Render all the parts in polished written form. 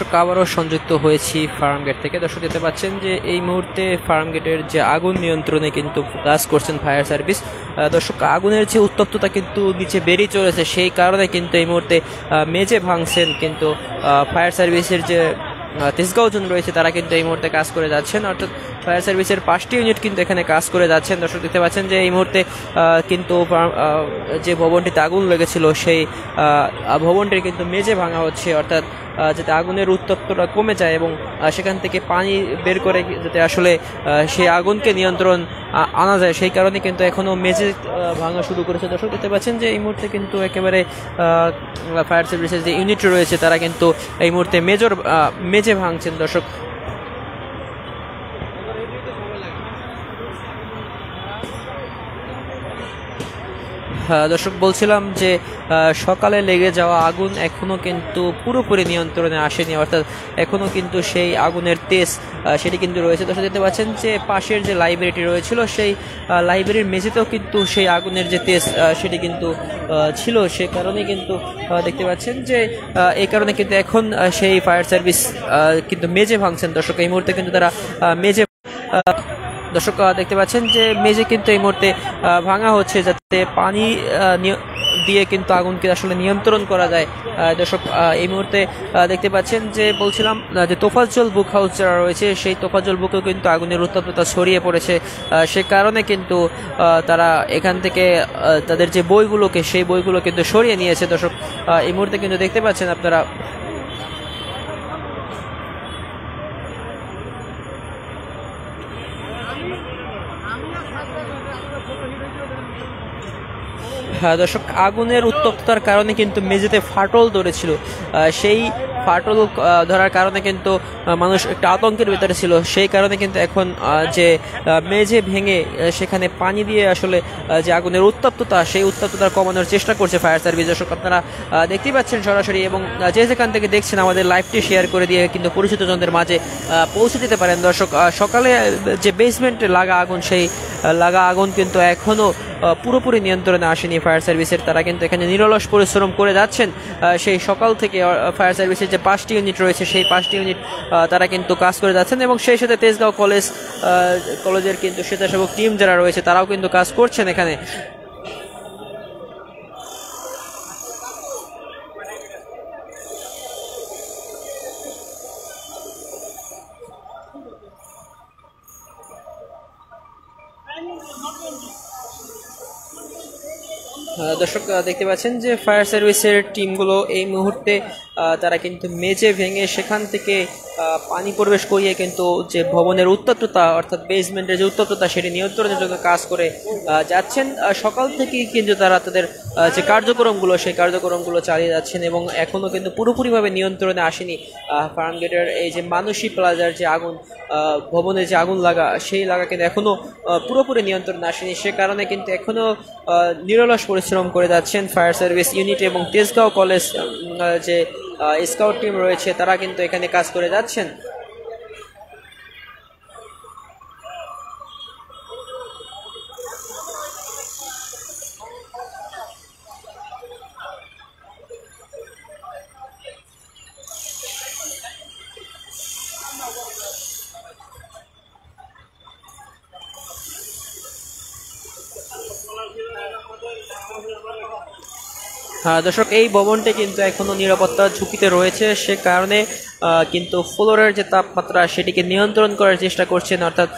দর্শক আবারও সংযুক্ত হয়েছি ফার্ম গেট থেকে। দর্শক দেখতে পাচ্ছেন যে এই মুহূর্তে ফার্ম গেটের যে আগুন নিয়ন্ত্রণে কিন্তু কাজ করছেন ফায়ার সার্ভিস। দর্শক আগুনের যে উত্তপ্ততা কিন্তু নিচে বেরিয়ে চলেছে, সেই কারণে কিন্তু এই মুহূর্তে মেঝে ভাঙছেন কিন্তু ফায়ার সার্ভিসের যে তেজগাঁও জন রয়েছে তারা কিন্তু এই মুহূর্তে কাজ করে যাচ্ছেন, অর্থাৎ ফায়ার সার্ভিসের 5টি ইউনিট কিন্তু এখানে কাজ করে যাচ্ছেন। দর্শক দেখতে পাচ্ছেন যে এই মুহূর্তে কিন্তু যে ভবনটিতে আগুন লেগেছিল সেই ভবনটির কিন্তু মেঝে ভাঙা হচ্ছে, অর্থাৎ যাতে আগুনের উত্তপ্তটা কমে যায় এবং সেখান থেকে পানি বের করে যাতে আসলে সেই আগুনকে নিয়ন্ত্রণ আনা যায়, সেই কারণে কিন্তু এখনও মেঝে ভাঙা শুরু করেছে। দর্শক দেখতে পাচ্ছেন যে এই মুহূর্তে কিন্তু একেবারে ফায়ার সার্ভিসের যে ইউনিট রয়েছে তারা কিন্তু এই মুহূর্তে মেঝে ভাঙছেন। দর্শক দর্শক বলছিলাম যে সকালে লেগে যাওয়া আগুন এখনও কিন্তু পুরোপুরি নিয়ন্ত্রণে আসেনি, অর্থাৎ এখনও কিন্তু সেই আগুনের তেজ সেটি কিন্তু রয়েছে। দর্শক দেখতে পাচ্ছেন যে পাশের যে লাইব্রেরিটি রয়েছিল সেই লাইব্রেরির মেঝেতেও কিন্তু সেই আগুনের যে তেজ সেটি কিন্তু ছিল, সে কারণে কিন্তু দেখতে পাচ্ছেন যে এই কারণে কিন্তু এখন সেই ফায়ার সার্ভিস কিন্তু মেঝে ভাঙছেন। দর্শক এই মুহূর্তে কিন্তু তারা মেঝে দর্শক দেখতে পাচ্ছেন যে মেঝে কিন্তু এই মুহূর্তে ভাঙা হচ্ছে যাতে পানি দিয়ে কিন্তু আগুনকে আসলে নিয়ন্ত্রণ করা যায়। দর্শক এই মুহূর্তে দেখতে পাচ্ছেন যে বলছিলাম যে তোফাজ্জল বুক হাউস যারা রয়েছে সেই তোফাজ্জল বুকেও কিন্তু আগুনের উত্তপ্ততা ছড়িয়ে পড়েছে, সে কারণে কিন্তু তারা এখান থেকে তাদের যে বইগুলোকে সেই বইগুলো কিন্তু সরিয়ে নিয়েছে। দর্শক এই মুহূর্তে কিন্তু দেখতে পাচ্ছেন আপনারা দর্শক আগুনের উত্তপ্ততার কারণে কিন্তু মেঝেতে ফাটল ধরেছিল, সেই ফাটল ধরার কারণে কিন্তু মানুষ একটা আতঙ্কের ভিতরে ছিল, সেই কারণে কিন্তু এখন যে মেঝে ভেঙে সেখানে পানি দিয়ে আসলে যে আগুনের উত্তপ্ততা সেই উত্তপ্ততা কমানোর চেষ্টা করছে ফায়ার সার্ভিস। দর্শক আপনারা দেখতেই পাচ্ছেন সরাসরি, এবং যে যেখান থেকে দেখছেন আমাদের লাইভটি শেয়ার করে দিয়ে কিন্তু পরিচিত জনদের মাঝে পৌঁছে দিতে পারেন। দর্শক সকালে যে বেসমেন্টে লাগা আগুন সেই লাগা আগুন কিন্তু এখনও পুরোপুরি নিয়ন্ত্রণে আসেনি ফায়ার সার্ভিসের, তারা কিন্তু এখানে নিরলস পরিশ্রম করে যাচ্ছেন। সেই সকাল থেকে ফায়ার সার্ভিসের যে 5টি ইউনিট রয়েছে সেই 5টি ইউনিট তারা কিন্তু কাজ করে যাচ্ছেন, এবং সেই সাথে তেজগাঁও কলেজের কিন্তু স্বেচ্ছাসেবক টিম যারা রয়েছে তারাও কিন্তু কাজ করছেন এখানে। দর্শক দেখতে পাচ্ছেন যে ফায়ার সার্ভিসের টিমগুলো এই মুহূর্তে তারা কিন্তু মেঝে ভেঙে সেখান থেকে পানি প্রবেশ করিয়ে কিন্তু যে ভবনের উত্তপ্ততা অর্থাৎ বেসমেন্টের যে উত্তপ্ততা সেটি নিয়ন্ত্রণের জন্য কাজ করে যাচ্ছেন। সকাল থেকেই কিন্তু তারা তাদের যে কার্যক্রমগুলো সেই কার্যক্রমগুলো চালিয়ে যাচ্ছেন, এবং এখনও কিন্তু পুরোপুরিভাবে নিয়ন্ত্রণে আসেনি ফার্ম গেটের এই যে মানসী প্লাজার যে আগুন ভবনে যে আগুন লাগা সেই লাগা কিন্তু এখনও পুরোপুরি নিয়ন্ত্রণে আসেনি, সে কারণে কিন্তু এখনও নিরলস পরিশ্রম করে যাচ্ছেন ফায়ার সার্ভিস ইউনিট এবং তেজগাঁও কলেজ যে স্কাউট টিম রয়েছে তারা কিন্তু এখানে কাজ করে যাচ্ছেন। দর্শক এই ভবনটি কিন্তু এখনো নিরাপত্তার ঝুঁকিতে রয়েছে, সে কারণে কিন্তু ফ্লোরের যে তাপমাত্রা সেটিকে নিয়ন্ত্রণ করার চেষ্টা করছেন, অর্থাৎ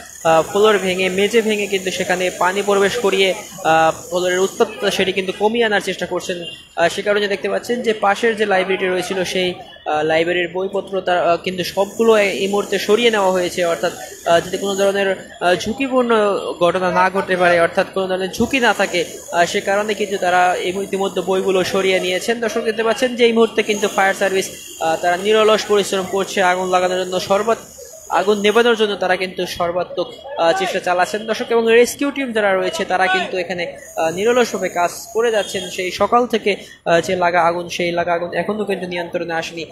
ফ্লোর ভেঙে মেঝে ভেঙে কিন্তু সেখানে পানি প্রবেশ করিয়ে ফ্লোরের উত্তপ্ততা সেটি কিন্তু কমিয়ে আনার চেষ্টা করছেন। সে কারণে দেখতে পাচ্ছেন যে পাশের যে লাইব্রেরিটি রয়েছিল সেই লাইব্রেরির বইপত্র তার কিন্তু সবগুলো এই মুহূর্তে সরিয়ে নেওয়া হয়েছে, অর্থাৎ যদি কোনো ধরনের ঝুঁকিপূর্ণ ঘটনা না ঘটতে পারে, অর্থাৎ কোনো ধরনের ঝুঁকি না থাকে, সে কারণে কিন্তু তারা ইতিমধ্যে বইগুলো সরিয়ে নিয়েছেন। দর্শক দেখতে পাচ্ছেন যে এই মুহূর্তে কিন্তু ফায়ার সার্ভিস তারা নিরলস পরিশ্রম করছে আগুন লাগানোর জন্য, আগুন নেভানোর জন্য তারা কিন্তু সর্বাত্মক চেষ্টা চালাচ্ছেন। দর্শক এবং রেস্কিউ টিম যারা রয়েছে তারা কিন্তু এখানে নিরলসভাবে কাজ করে যাচ্ছেন। সেই সকাল থেকে যে লাগা আগুন সেই লাগা আগুন এখনও কিন্তু নিয়ন্ত্রণে আসেনি,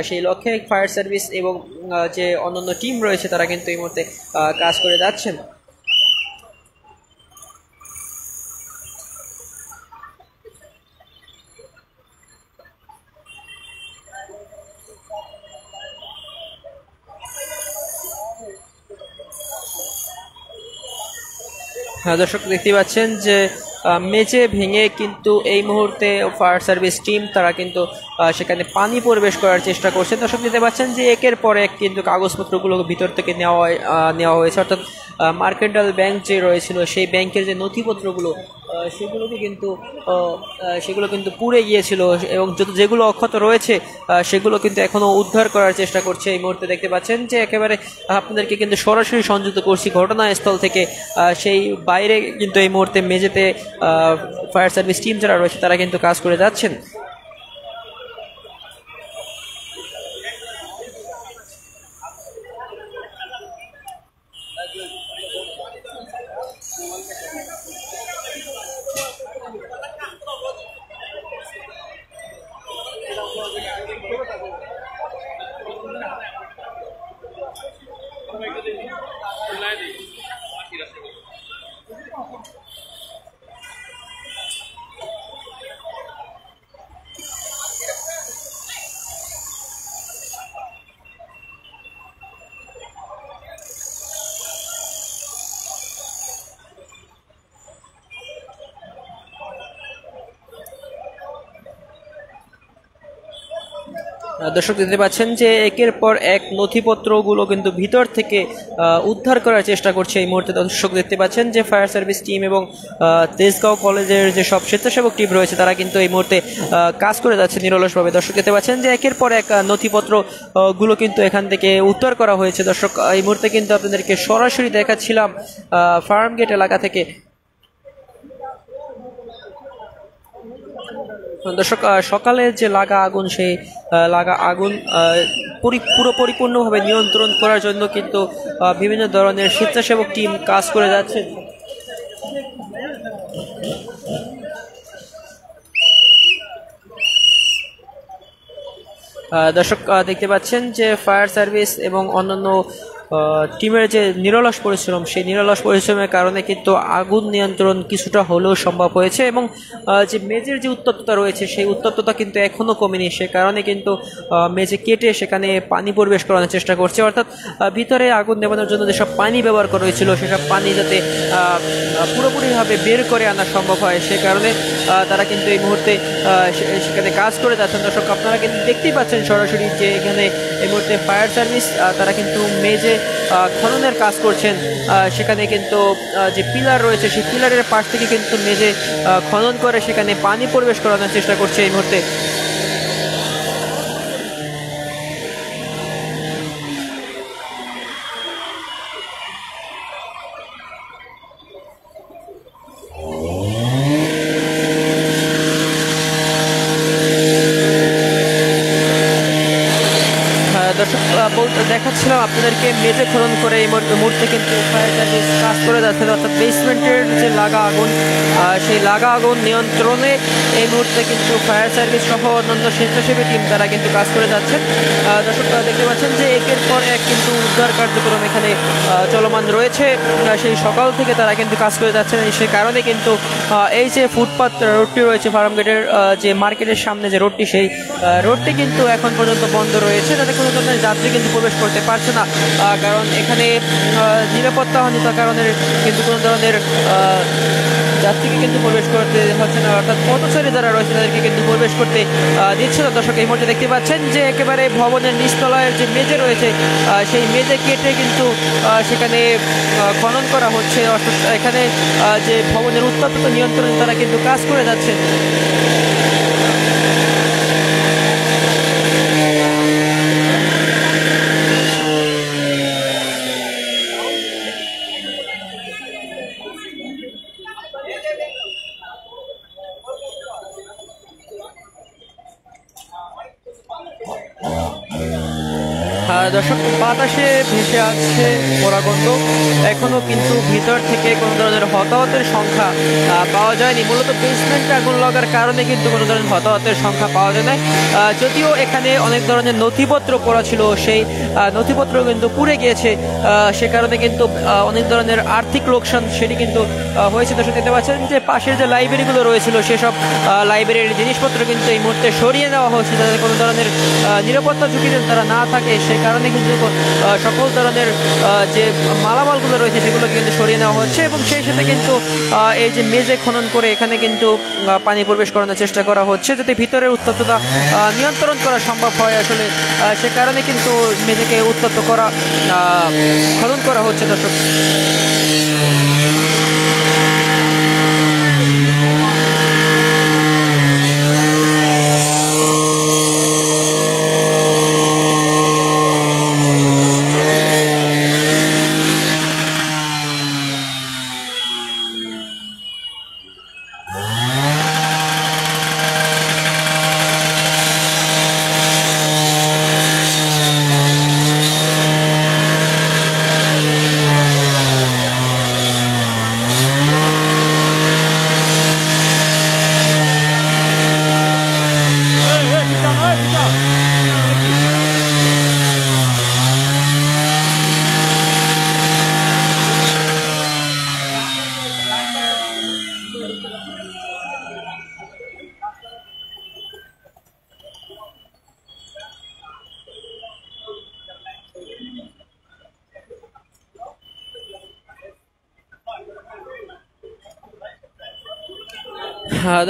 সেই লক্ষ্যে ফায়ার সার্ভিস এবং যে অন্যান্য টিম রয়েছে তারা কিন্তু এই মুহূর্তে কাজ করে যাচ্ছেন। হ্যাঁ দর্শক দেখতে পাচ্ছেন যে মেঝে ভেঙে কিন্তু এই মুহূর্তে ফায়ার সার্ভিস টিম তারা কিন্তু সেখানে পানি প্রবেশ করার চেষ্টা করছে। দর্শক দেখতে পাচ্ছেন যে একের পর এক কিন্তু কাগজপত্রগুলো ভিতর থেকে নেওয়া হয়েছে, অর্থাৎ মার্কেন্টাইল ব্যাংক যে রয়েছিল সেই ব্যাংকের যে নথিপত্রগুলো সেগুলো কিন্তু পুড়ে গিয়েছিল, এবং যেগুলো অক্ষত রয়েছে সেগুলো কিন্তু এখনো উদ্ধার করার চেষ্টা করছে। এই মুহূর্তে দেখতে পাচ্ছেন যে একেবারে আপনাদেরকে কিন্তু সরাসরি সংযুক্ত করছি ঘটনাস্থল থেকে। সেই বাইরে কিন্তু এই মুহূর্তে মেঝেতে ফায়ার সার্ভিস টিম যারা রয়েছে তারা কিন্তু কাজ করে যাচ্ছেন। দর্শক দেখতে পাচ্ছেন যে একের পর এক নথিপত্রগুলো কিন্তু ভিতর থেকে উদ্ধার করার চেষ্টা করছে এই মুহূর্তে। দর্শক দেখতে পাচ্ছেন যে ফায়ার সার্ভিস টিম এবং তেজগাঁও কলেজের যে সব স্বেচ্ছাসেবক টিম রয়েছে তারা কিন্তু এই মুহূর্তে কাজ করে যাচ্ছে নিরলসভাবে। দর্শক দেখতে পাচ্ছেন যে একের পর এক নথিপত্র গুলো কিন্তু এখান থেকে উদ্ধার করা হয়েছে। দর্শক এই মুহূর্তে কিন্তু আপনাদেরকে সরাসরি দেখাচ্ছিলাম ফার্ম গেট এলাকা থেকে। দর্শক সকালে যে লাগা আগুন, সেই লাগা আগুন পুরো পরিপূর্ণভাবে নিয়ন্ত্রণ করার জন্য কিন্তু বিভিন্ন ধরনের স্বেচ্ছাসেবক টিম কাজ করে যাচ্ছে। দর্শক দেখতে পাচ্ছেন যে ফায়ার সার্ভিস এবং অন্যান্য টিমের যে নিরলস পরিশ্রম, সেই নিরলস পরিশ্রমের কারণে কিন্তু আগুন নিয়ন্ত্রণ কিছুটা হলেও সম্ভব হয়েছে, এবং যে মেঝের যে উত্তপ্ততা রয়েছে সেই উত্তপ্ততা কিন্তু এখনও কমেনি। সে কারণে কিন্তু মেঝে কেটে সেখানে পানি প্রবেশ করানোর চেষ্টা করছে, অর্থাৎ ভিতরে আগুন নেভানোর জন্য যেসব পানি ব্যবহার করা হয়েছিল সেসব পানি যাতে পুরোপুরিভাবে বের করে আনা সম্ভব হয়, সে কারণে তারা কিন্তু এই মুহূর্তে সেখানে কাজ করে যাচ্ছেন। দর্শক আপনারা কিন্তু দেখতেই পাচ্ছেন সরাসরি যে এখানে এই মুহূর্তে ফায়ার সার্ভিস তারা কিন্তু মেঝে খননের কাজ করছেন। সেখানে কিন্তু যে পিলার রয়েছে সেই পিলারের পাশ থেকে কিন্তু মেঝে খনন করে সেখানে পানি প্রবেশ করানোর চেষ্টা করছে এই মুহূর্তে। দেখাচ্ছিলাম আপনাদেরকে মেঝে খনন করে এই মুহূর্তে কিন্তু ফায়ার সার্ভিস কাজ করে যাচ্ছে, অর্থাৎ বেসমেন্টের যে লাগা আগুন সেই লাগা আগুন নিয়ন্ত্রণে এই মুহূর্তে কিন্তু ফায়ার সার্ভিস সহ অন্যান্য স্বেচ্ছাসেবী টিম তারা কিন্তু কাজ করে যাচ্ছেন। দর্শক দেখতে পাচ্ছেন যে একের পর এক কিন্তু উদ্ধার কার্যক্রম এখানে চলমান রয়েছে, সেই সকাল থেকে তারা কিন্তু কাজ করে যাচ্ছেন। সে কারণে কিন্তু এই যে ফুটপাথ রোডটি রয়েছে ফার্মগেটের যে মার্কেটের সামনে যে রোডটি, সেই রোডটি কিন্তু এখন পর্যন্ত বন্ধ রয়েছে, তাতে কোনো ধরনের যাত্রী কিন্তু প্রবেশ করতে পারছে না, কারণ এখানে নিরাপত্তাহীনতা কারণে কিন্তু কোনো ধরনের যাত্রীকে কিন্তু প্রবেশ করতে হচ্ছে না, অর্থাৎ পথচারী যারা রয়েছে তাদেরকে কিন্তু প্রবেশ করতে দিচ্ছে না। দর্শক এই মুহূর্তে দেখতে পাচ্ছেন যে একেবারে ভবনের নিচতলায় যে মেঝে রয়েছে সেই মেঝে কেটে কিন্তু সেখানে খনন করা হচ্ছে, অর্থাৎ এখানে যে ভবনের উত্তপ্ততা নিয়ন্ত্রণে তারা কিন্তু কাজ করে যাচ্ছে। দর্শক বাতাসে ভেসে আসছে পরাগন্ধ, এখনো কিন্তু ভিতর থেকে কোনো ধরনের হতাহতের সংখ্যা পাওয়া যায়নি। মূলত বেসমেন্টে আগুন লাগার কারণে কিন্তু কোনো ধরনের হতাহতের সংখ্যা পাওয়া যায় না, যদিও এখানে অনেক ধরনের নথিপত্র পড়া ছিল, সেই নথিপত্র কিন্তু পুড়ে গিয়েছে, সে কারণে কিন্তু অনেক ধরনের আর্থিক লোকসান সেটি কিন্তু হয়েছে। দর্শক দেখতে পাচ্ছেন যে পাশের যে লাইব্রেরিগুলো রয়েছিল সেসব লাইব্রেরির জিনিসপত্র কিন্তু এই মুহূর্তে সরিয়ে নেওয়া হচ্ছে, যাতে কোনো ধরনের নিরাপত্তা ঝুঁকি তারা না থাকে, সে কারণে কিন্তু সকল ধরনের যে মালামালগুলো রয়েছে সেগুলোকে কিন্তু সরিয়ে নেওয়া হচ্ছে এবং সেই সাথে কিন্তু এই যে মেঝে খনন করে এখানে কিন্তু পানি প্রবেশ করানোর চেষ্টা করা হচ্ছে যাতে ভিতরের উত্তপ্ততা নিয়ন্ত্রণ করা সম্ভব হয়। আসলে সে কারণে কিন্তু মেঝেকে উত্তপ্ত করা খনন করা হচ্ছে দর্শক।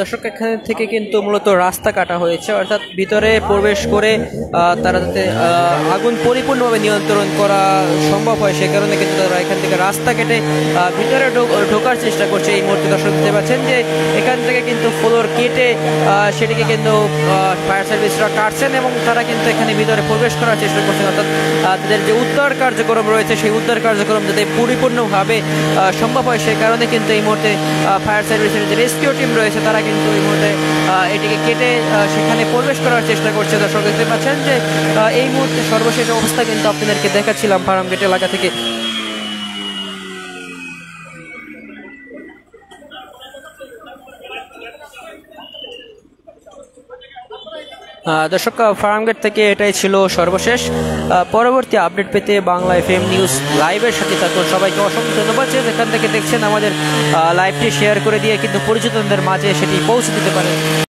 দর্শক এখানে থেকে কিন্তু মূলত রাস্তা কাটা হয়েছে, অর্থাৎ ভিতরে প্রবেশ করে তারা যাতে আগুন পরিপূর্ণভাবে নিয়ন্ত্রণ করা সম্ভব হয় সে কারণে কিন্তু তারা এখান থেকে রাস্তা কেটে ভিতরে ঢোকার চেষ্টা করছে। এই মুহূর্তে দর্শক দেখতে পাচ্ছেন যে এখান থেকে কিন্তু ফ্লোর কেটে সেটিকে কিন্তু ফায়ার সার্ভিসরা কাটছেন এবং তারা কিন্তু এখানে ভিতরে প্রবেশ করার চেষ্টা করছেন, অর্থাৎ তাদের যে উদ্ধার কার্যক্রম রয়েছে সেই উদ্ধার কার্যক্রম যাতে পরিপূর্ণভাবে সম্ভব হয় সেই কারণে কিন্তু এই মুহূর্তে ফায়ার সার্ভিসের যে রেস্কিউ টিম রয়েছে তারা কিন্তু এই মুহূর্তে এটিকে কেটে সেখানে প্রবেশ করার চেষ্টা করছে। দর্শক দেখতে পাচ্ছেন যে এই মুহূর্তে সর্বশেষ অবস্থা কিন্তু আপনাদেরকে দেখাচ্ছিলাম ফার্মগেট এলাকা থেকে। দর্শক ফার্মগেট থেকে এটাই ছিল সর্বশেষ। পরবর্তী আপডেট পেতে বাংলা FM নিউজ লাইভের সাথে থাকুন। সবাইকে অসংখ্য ধন্যবাদ যে এখান থেকে দেখছেন, আমাদের লাইভটি শেয়ার করে দিয়ে কিন্তু পরিচিতদের মাঝে সেটি পৌঁছে দিতে পারেন।